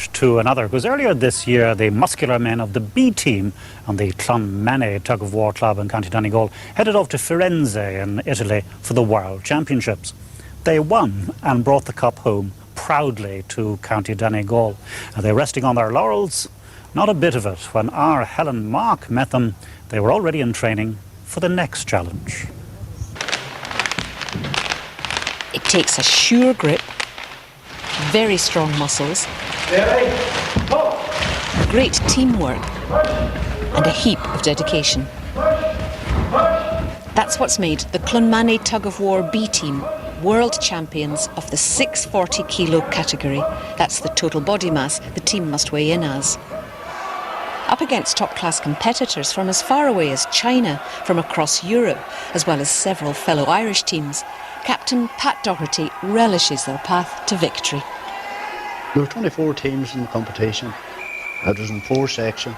change to another, because earlier this year the muscular men of the B team on the Clonmany Tug of War Club in County Donegal headed off to Faenza in Italy for the World Championships. They won and brought the cup home proudly to County Donegal. Are they resting on their laurels? Not a bit of it. When our Helen Mark met them, they were already in training for the next challenge. It takes a sure grip, very strong muscles, great teamwork and a heap of dedication. That's what's made the Clonmany Tug of War B team world champions of the 640 kilo category. That's the total body mass the team must weigh in as. Up against top-class competitors from as far away as China, from across Europe, as well as several fellow Irish teams, Captain Pat Doherty relishes their path to victory. There were 24 teams in the competition. It was in 4 sections.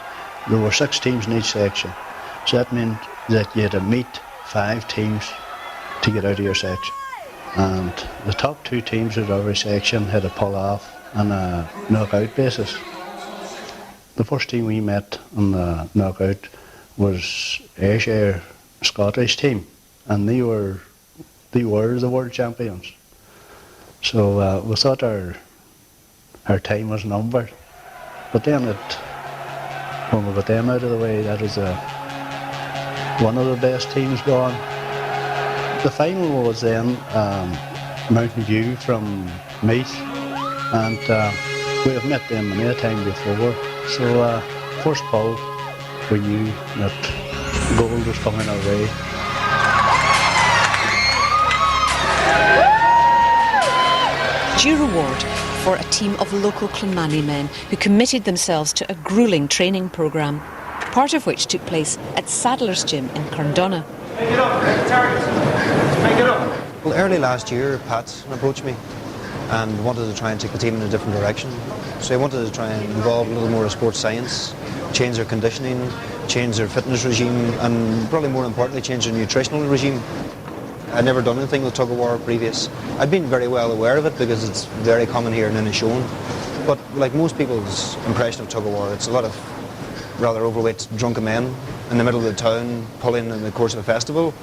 There were 6 teams in each section. So that meant that you had to meet 5 teams to get out of your section. And the top 2 teams of every section had to pull off on a knockout basis. The first team we met on the knockout was Ayrshire Scottish team, and they were the world champions. So we thought our time was numbered. But then when we got them out of the way, that was one of the best teams going. The final was then Mountain View from Meath, and we have met them many a time before. So first pull, we knew that gold was coming our way. Due reward for a team of local Clonmany men who committed themselves to a gruelling training programme, part of which took place at Saddler's Gym in Carndonna. Make it up, target. Make it up. Well, early last year, Pat approached me and wanted to try and take the team in a different direction. So he wanted to try and involve a little more of sports science, change their conditioning, change their fitness regime, and probably more importantly, change their nutritional regime. I'd never done anything with tug of war previous. I'd been very well aware of it because it's very common here in Inishowen. But like most people's impression of tug of war, it's a lot of rather overweight drunken men in the middle of the town pulling in the course of a festival.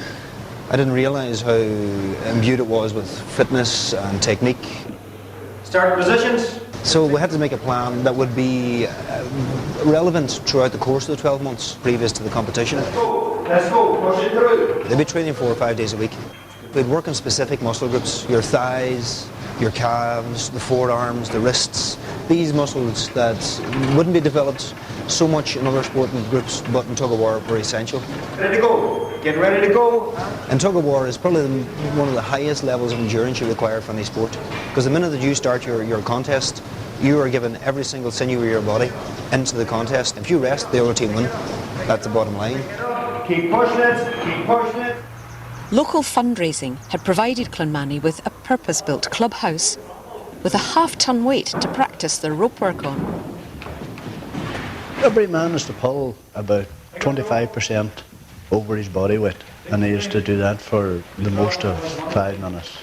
I didn't realise how imbued it was with fitness and technique. Start positions. So we had to make a plan that would be relevant throughout the course of the 12 months previous to the competition. Let's go, push it through. They'd be training 4 or 5 days a week. We'd work on specific muscle groups, your thighs, your calves, the forearms, the wrists. These muscles that wouldn't be developed so much in other sporting groups, but in tug of war were essential. Ready to go. Get ready to go. And tug of war is probably one of the highest levels of endurance you require from any sport. Because the minute that you start your contest, you are given every single sinew of your body into the contest. If you rest, the other team win. That's the bottom line. Keep pushing it, keep pushing it. Local fundraising had provided Clonmany with a purpose-built clubhouse with a half-ton weight to practice their rope work on. Every man has to pull about 25% over his body weight, and he has to do that for the most of 5 minutes.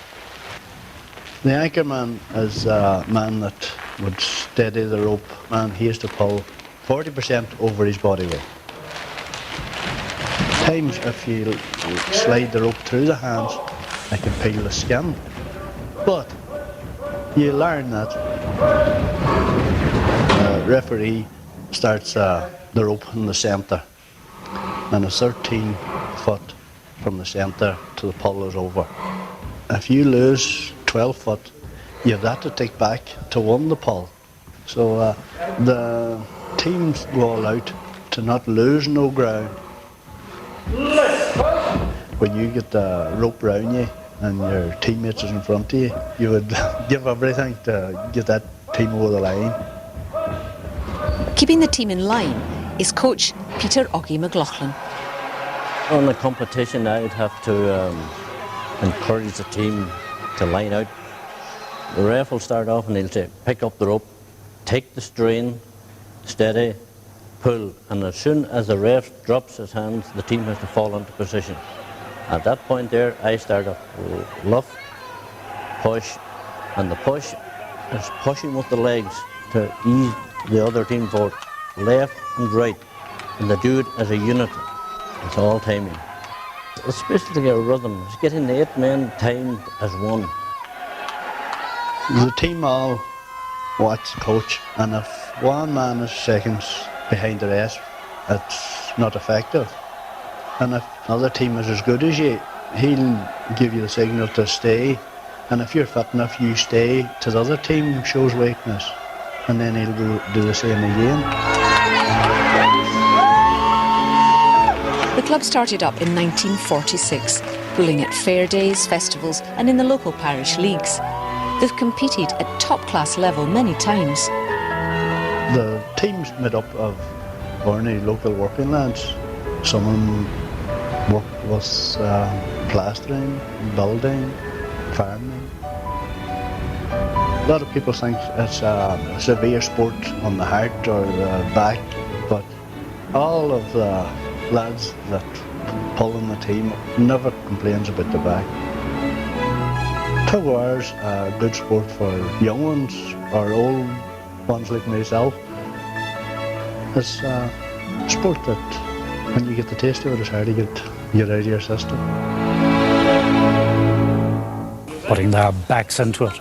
The anchor man is a man that would steady the rope, and he has to pull 40% over his body weight. Times if you slide the rope through the hands, it can peel the skin. But you learn that the referee starts the rope in the centre, and it's 13 foot from the centre to the pull is over. If you lose 12 foot, you've got to take back to win the pull. So the teams go all out to not lose no ground. When you get the rope round you and your teammates is in front of you, you would give everything to get that team over the line. Keeping the team in line is coach Peter Oggy McLaughlin. On the competition, I'd have to encourage the team to line out. The ref will start off and he'll say, pick up the rope, take the strain, steady, pull, and as soon as the ref drops his hands, the team has to fall into position. At that point there, I start up luff, push, and the push is pushing with the legs to ease the other team forward, left and right, and they do it as a unit. It's all timing. It's basically a rhythm. It's getting the 8 men timed as one. The team all watch the coach, and if one man is seconds behind the rest, it's not effective. And if another team is as good as you, he'll give you the signal to stay. And if you're fit enough, you stay till the other team shows weakness, and then he'll do the same again. The club started up in 1946, pulling at fair days, festivals and in the local parish leagues. They've competed at top-class level many times. The team's made up of ordinary local working lads. Some of them work with plastering, building, farming. A lot of people think it's a severe sport on the heart or the back, but all of the lads that pull in the team never complains about the back. Tug of war's a good sport for young ones or old ones like myself. It's a sport that when you get the taste of it, it's hard to get out of your system. Putting their backs into it.